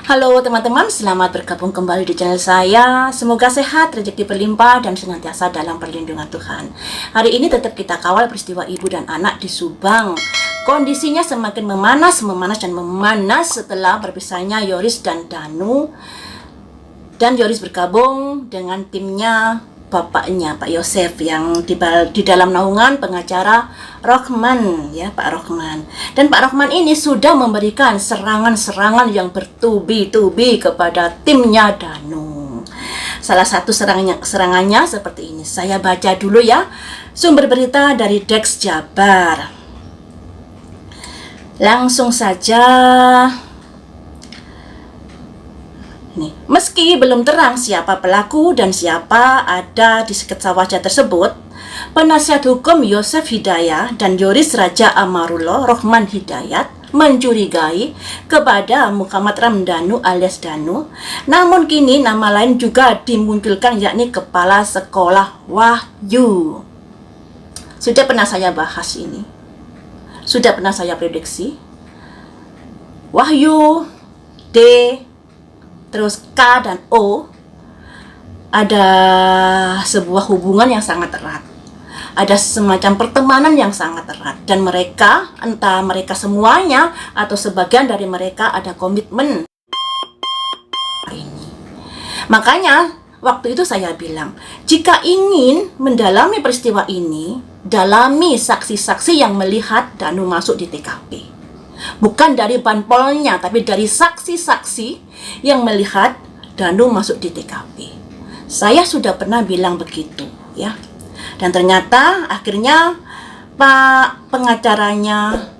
Halo teman-teman, selamat bergabung kembali di channel saya. Semoga sehat, rezeki berlimpah, dan senantiasa dalam perlindungan Tuhan. Hari ini tetap kita kawal peristiwa ibu dan anak di Subang. Kondisinya semakin memanas dan memanas setelah berpisahnya Yoris dan Danu. Dan Yoris bergabung dengan timnya bapaknya, Pak Yosef, yang di dalam naungan pengacara Rohman, ya, Pak Rohman. Dan Pak Rohman ini sudah memberikan serangan-serangan yang bertubi-tubi kepada timnya Danu. Salah satu serangannya seperti ini. Saya baca dulu ya, sumber berita dari Dex Jabar. Langsung saja. Nih, meski belum terang siapa pelaku dan siapa ada di sekitar wajah tersebut, penasihat hukum Yosef Hidayat dan Yoris Raja Amarullah Rohman Hidayat mencurigai kepada Muhammad Ramdhanu alias Danu. Namun kini nama lain juga dimunculkan, yakni Kepala Sekolah Wahyu. Sudah pernah saya bahas ini, sudah pernah saya prediksi. Wahyu, D, terus K dan O ada sebuah hubungan yang sangat erat. Ada semacam pertemanan yang sangat erat. Dan mereka, entah mereka semuanya atau sebagian dari mereka ada komitmen ini. Makanya waktu itu saya bilang, jika ingin mendalami peristiwa ini, dalami saksi-saksi yang melihat Danu masuk di TKP. Bukan dari banpolnya, tapi dari saksi-saksi yang melihat Danu masuk di TKP. Saya sudah pernah bilang begitu, ya. Dan ternyata akhirnya Pak pengacaranya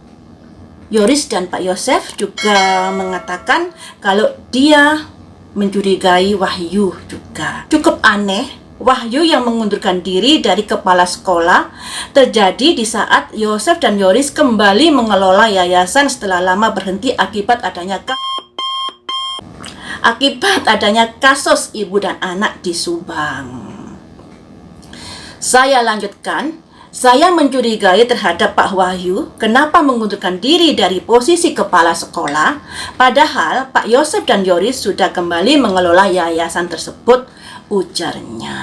Yoris dan Pak Yosef juga mengatakan kalau dia mencurigai Wahyu juga. Cukup aneh. Wahyu yang mengundurkan diri dari kepala sekolah terjadi di saat Yosef dan Yoris kembali mengelola yayasan setelah lama berhenti akibat adanya kasus ibu dan anak di Subang. Saya lanjutkan, saya mencurigai terhadap Pak Wahyu kenapa mengundurkan diri dari posisi kepala sekolah, padahal Pak Yosef dan Yoris sudah kembali mengelola yayasan tersebut, ujarnya.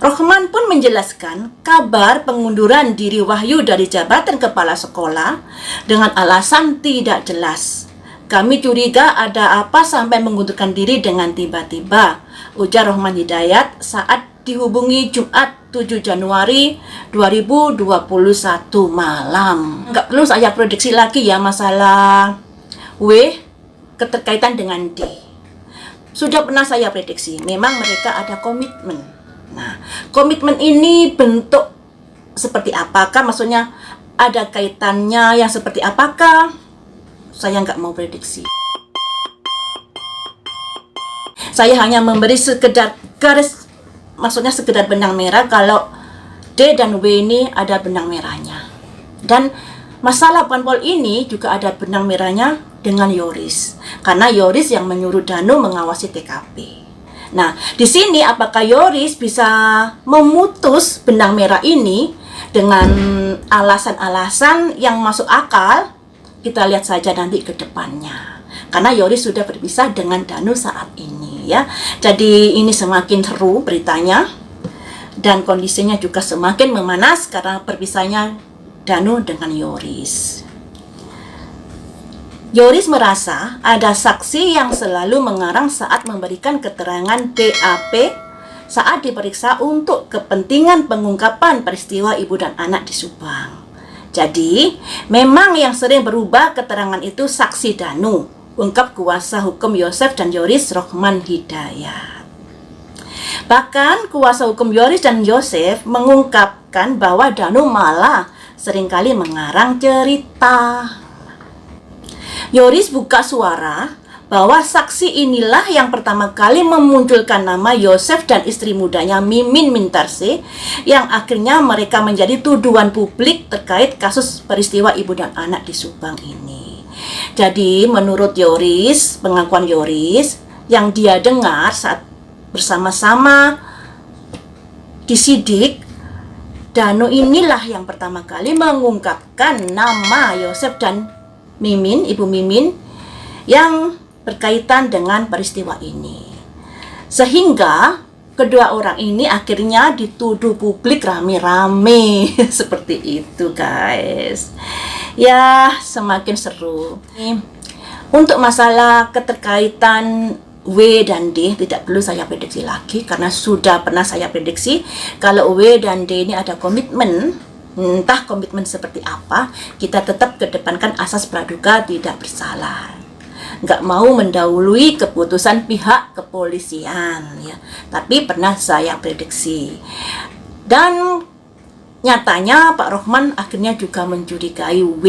Rohman pun menjelaskan kabar pengunduran diri Wahyu dari jabatan kepala sekolah dengan alasan tidak jelas. Kami curiga ada apa sampai mengundurkan diri dengan tiba-tiba, ujar Rohman Hidayat saat dihubungi Jumat 7 Januari 2021 malam. Nggak perlu saya prediksi lagi ya masalah W keterkaitan dengan D. Sudah pernah saya prediksi, memang mereka ada komitmen. Nah, komitmen ini bentuk seperti apakah? Maksudnya ada kaitannya yang seperti apakah? Saya nggak mau prediksi. Saya hanya memberi sekedar garis, maksudnya sekedar benang merah kalau D dan W ini ada benang merahnya. Dan masalah banpol ini juga ada benang merahnya dengan Yoris, karena Yoris yang menyuruh Danu mengawasi TKP. Nah, di sini apakah Yoris bisa memutus benang merah ini dengan alasan-alasan yang masuk akal? Kita lihat saja nanti ke depannya. Karena Yoris sudah berpisah dengan Danu saat ini, ya. Jadi ini semakin seru beritanya dan kondisinya juga semakin memanas karena perpisahnya Danu dengan Yoris. Yoris merasa ada saksi yang selalu mengarang saat memberikan keterangan BAP saat diperiksa untuk kepentingan pengungkapan peristiwa ibu dan anak di Subang. Jadi, memang yang sering berubah keterangan itu saksi Danu, ungkap kuasa hukum Yosef dan Yoris Rohman Hidayat. Bahkan kuasa hukum Yoris dan Yosef mengungkapkan bahwa Danu malah seringkali mengarang cerita. Yoris buka suara bahwa saksi inilah yang pertama kali memunculkan nama Yosef dan istri mudanya Mimin Mintarse, yang akhirnya mereka menjadi tuduhan publik terkait kasus peristiwa ibu dan anak di Subang ini. Jadi menurut Yoris, pengakuan Yoris yang dia dengar saat bersama-sama disidik, Danu inilah yang pertama kali mengungkapkan nama Yosef dan Mimin, Ibu Mimin, yang berkaitan dengan peristiwa ini. Sehingga kedua orang ini akhirnya dituduh publik rame-rame. Seperti itu, guys. Ya, semakin seru. Untuk masalah keterkaitan W dan D tidak perlu saya prediksi lagi, karena sudah pernah saya prediksi kalau W dan D ini ada komitmen. Entah komitmen seperti apa, kita tetap kedepankan asas praduga tidak bersalah. Nggak mau mendahului keputusan pihak kepolisian, ya. Tapi pernah saya prediksi. Dan nyatanya Pak Rohman akhirnya juga mencurigai W.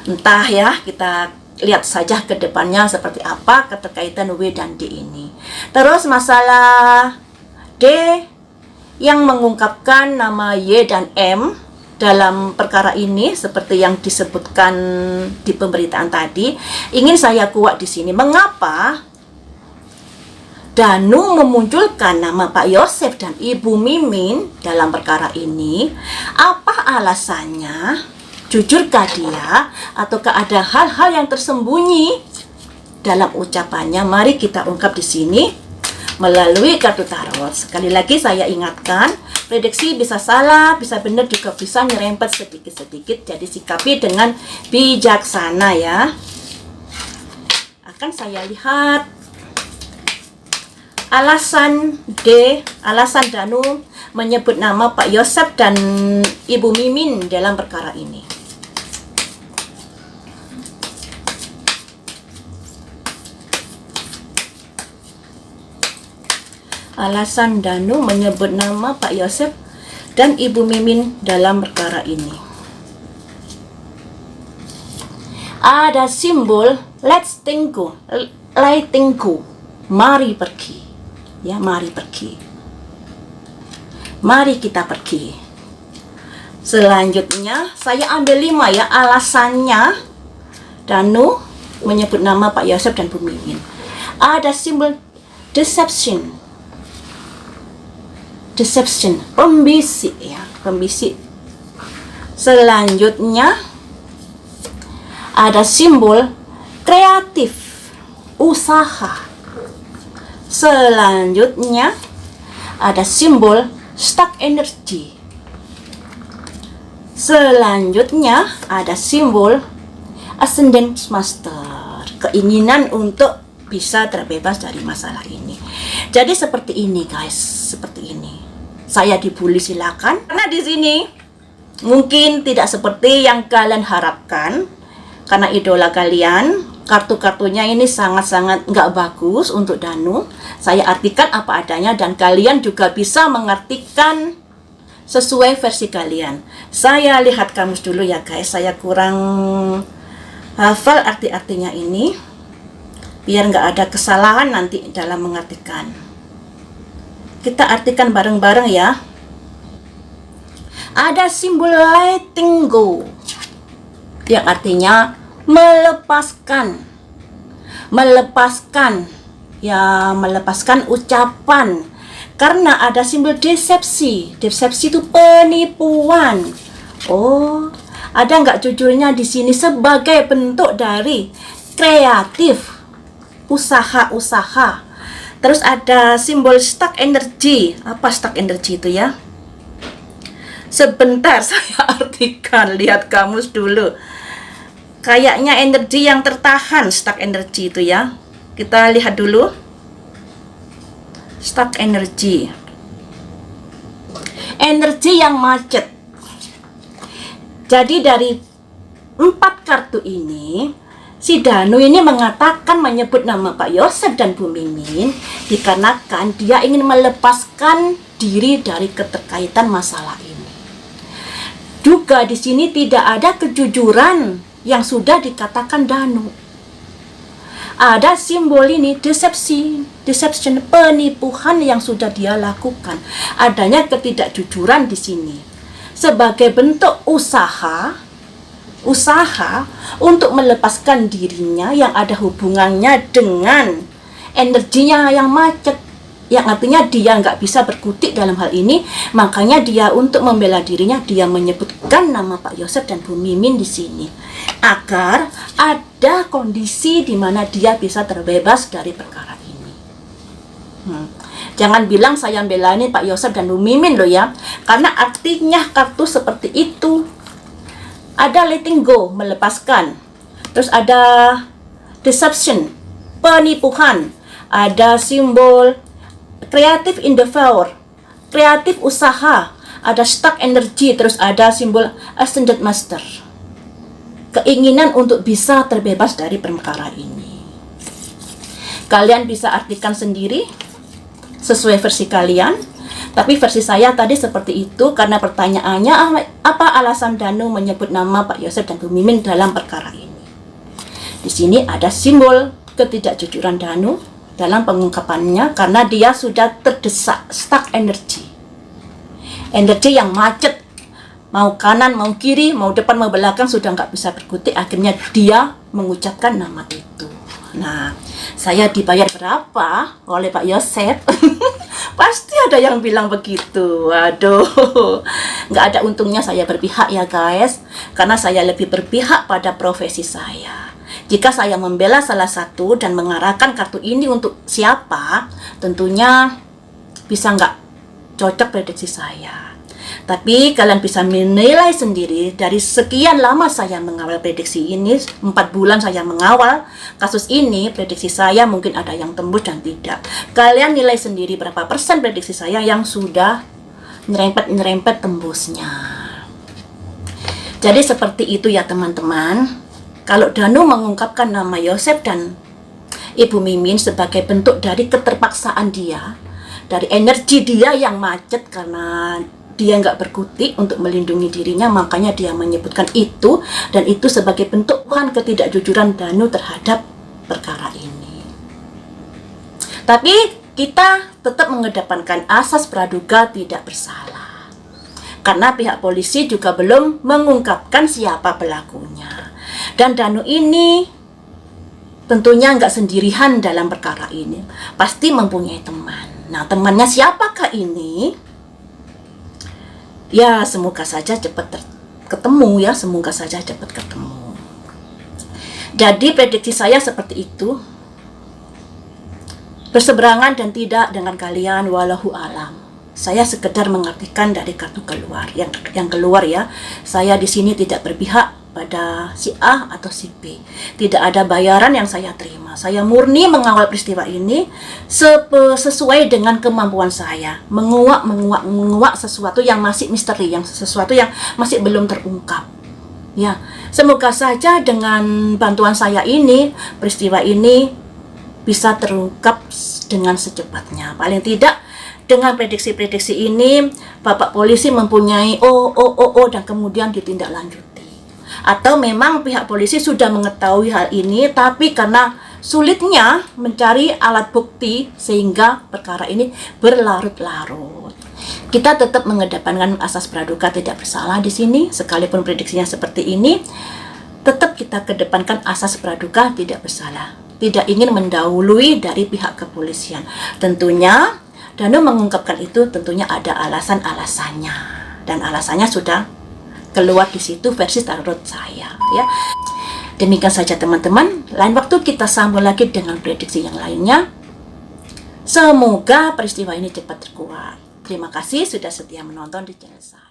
Entah ya, kita lihat saja ke depannya seperti apa keterkaitan W dan D ini. Terus masalah D yang mengungkapkan nama Y dan M dalam perkara ini seperti yang disebutkan di pemberitaan tadi, ingin saya kuat di sini. Mengapa Danu memunculkan nama Pak Yosef dan Ibu Mimin dalam perkara ini? Apa alasannya? Jujurkah dia ataukah ada hal-hal yang tersembunyi dalam ucapannya? Mari kita ungkap di sini melalui kartu tarot. Sekali lagi saya ingatkan, prediksi bisa salah, bisa benar, juga bisa nyerempet sedikit-sedikit. Jadi sikapi dengan bijaksana ya. Akan saya lihat alasan D, alasan Danu menyebut nama Pak Yosef dan Ibu Mimin dalam perkara ini. Alasan Danu menyebut nama Pak Yosef dan Ibu Mimin dalam perkara ini. Ada simbol let's go, letting go, mari pergi. Ya, mari pergi. Mari kita pergi. Selanjutnya saya ambil 5 ya alasannya Danu menyebut nama Pak Yosef dan Bu Mimin. Ada simbol deception. Deception, pembisik ya, pembisik. Selanjutnya ada simbol kreatif, usaha. Selanjutnya ada simbol stuck energy. Selanjutnya ada simbol ascendant master, keinginan untuk bisa terbebas dari masalah ini. Jadi seperti ini guys, seperti ini. Saya dibully silakan, karena di sini mungkin tidak seperti yang kalian harapkan, karena idola kalian. Kartu-kartunya ini sangat-sangat nggak bagus untuk Danu. Saya artikan apa adanya dan kalian juga bisa mengartikan sesuai versi kalian. Saya lihat kamus dulu ya guys. Saya kurang hafal arti-artinya ini, biar nggak ada kesalahan nanti dalam mengartikan. Kita artikan bareng-bareng ya. Ada simbol letting go, yang artinya melepaskan, ya, melepaskan ucapan. Karena ada simbol decepsi. Decepsi itu penipuan. Oh, ada nggak jujurnya di sini sebagai bentuk dari kreatif, usaha-usaha. Terus ada simbol stuck energy. Apa stuck energy itu ya? Sebentar saya artikan, lihat kamus dulu. Kayaknya energi yang tertahan, stuck energy itu ya. Kita lihat dulu. Stuck energy. Energi yang macet. Jadi dari 4 kartu ini, si Danu ini mengatakan menyebut nama Pak Yosef dan Bu Mimin dikarenakan dia ingin melepaskan diri dari keterkaitan masalah ini. Juga di sini tidak ada kejujuran yang sudah dikatakan Danu. Ada simbol ini deception, penipuan yang sudah dia lakukan. Adanya ketidakjujuran di sini sebagai bentuk usaha untuk melepaskan dirinya yang ada hubungannya dengan energinya yang macet, yang artinya dia nggak bisa berkutik dalam hal ini. Makanya dia untuk membela dirinya dia menyebutkan nama Pak Yosef dan Bu Mimin di sini. agar ada kondisi di mana dia bisa terbebas dari perkara ini. Jangan bilang saya belain Pak Yosef dan Bu Mimin loh ya, karena artinya kartu seperti itu. Ada letting go, melepaskan. Terus ada deception, penipuan. Ada simbol creative endeavor, kreatif usaha. Ada stuck energy, terus ada simbol ascended master. Keinginan untuk bisa terbebas dari perkara ini. Kalian bisa artikan sendiri sesuai versi kalian. Tapi versi saya tadi seperti itu karena pertanyaannya apa alasan Danu menyebut nama Pak Yosef dan Bu Mimin dalam perkara ini. Di sini ada simbol ketidakjujuran Danu dalam pengungkapannya karena dia sudah terdesak, stuck energy. Energi yang macet, mau kanan, mau kiri, mau depan, mau belakang sudah nggak bisa berkutik. Akhirnya dia mengucapkan nama itu. Nah, saya dibayar berapa oleh Pak Yosef? Pasti ada yang bilang begitu. Waduh, nggak ada untungnya saya berpihak ya guys, karena saya lebih berpihak pada profesi saya. Jika saya membela salah satu dan mengarahkan kartu ini untuk siapa, tentunya bisa nggak cocok prediksi saya. Tapi kalian bisa menilai sendiri dari sekian lama saya mengawal prediksi ini, 4 bulan saya mengawal kasus ini, prediksi saya mungkin ada yang tembus dan tidak. Kalian nilai sendiri berapa persen prediksi saya yang sudah nyerempet tembusnya. Jadi seperti itu ya teman-teman. Kalau Danu mengungkapkan nama Yosef dan Ibu Mimin sebagai bentuk dari keterpaksaan dia, dari energi dia yang macet karena dia nggak berkutik untuk melindungi dirinya, makanya dia menyebutkan itu, dan itu sebagai bentuk ketidakjujuran Danu terhadap perkara ini. Tapi kita tetap mengedepankan asas praduga tidak bersalah, karena pihak polisi juga belum mengungkapkan siapa pelakunya. Dan Danu ini tentunya nggak sendirian dalam perkara ini, pasti mempunyai teman. Nah, temannya siapakah ini? Ya, semoga saja cepat ketemu ya, semoga saja cepat ketemu. Jadi prediksi saya seperti itu. Berseberangan dan tidak dengan kalian, wallahu alam. Saya sekedar mengartikan dari kartu keluar yang keluar ya. Saya di sini tidak berpihak pada si A atau si B. Tidak ada bayaran yang saya terima. Saya murni mengawal peristiwa ini sesuai dengan kemampuan saya. Menguak sesuatu yang masih misteri, sesuatu yang masih belum terungkap. Ya, semoga saja dengan bantuan saya ini, peristiwa ini bisa terungkap dengan secepatnya. Paling tidak dengan prediksi-prediksi ini, Bapak polisi mempunyai dan kemudian ditindaklanjuti. Atau memang pihak polisi sudah mengetahui hal ini, tapi karena sulitnya mencari alat bukti sehingga perkara ini berlarut-larut. Kita tetap mengedepankan asas praduga tidak bersalah di sini, sekalipun prediksinya seperti ini, tetap kita kedepankan asas praduga tidak bersalah. Tidak ingin mendahului dari pihak kepolisian. Tentunya Danu mengungkapkan itu tentunya ada alasan-alasannya, dan alasannya sudah keluar di situ versi tarot saya ya. Demikian saja teman-teman, lain waktu kita sambung lagi dengan prediksi yang lainnya. Semoga peristiwa ini cepat terkuat. Terima kasih sudah setia menonton di channel saya.